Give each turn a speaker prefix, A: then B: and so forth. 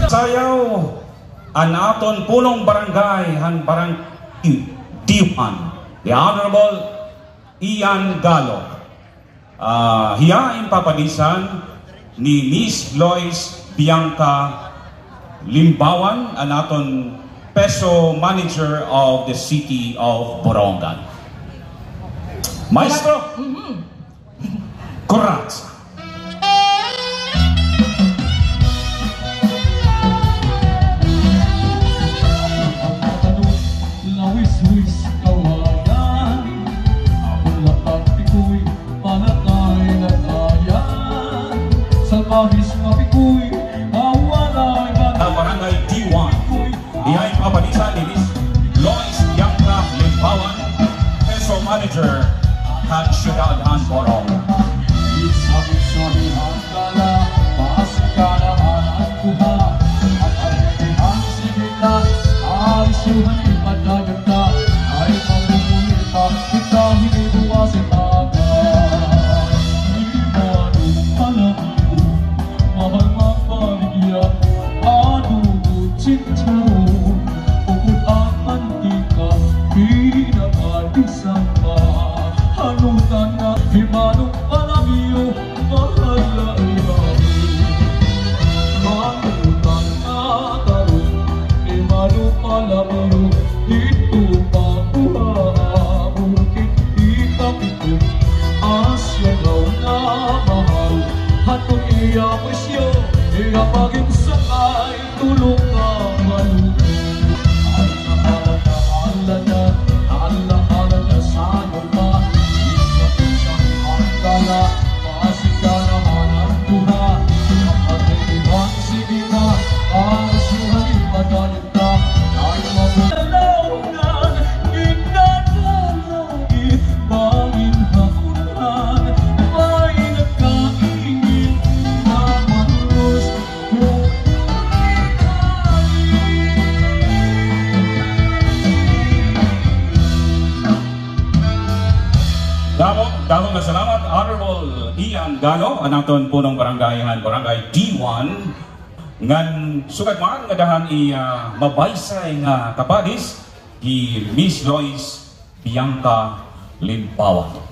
A: Sayaw ang aton punong barangay han barang D1, the Honorable Ian Galo. Hiyain papalisan ni Miss Lois Bianca Limbawan, ang aton Peso Manager of the City of Borongan. Maestro, Corazza. Barangay D1, ihay papalisan ni Miss Lois Bianca Limbawan, Peso Manager at Ciudad Borongan. Dahong na salamat, Honorable Ian Galo, ang aton punong barangayan, Barangay D1, ngan sukat maan nga dahan mabaysay nga kapadis, Miss Lois Bianca Limbawan.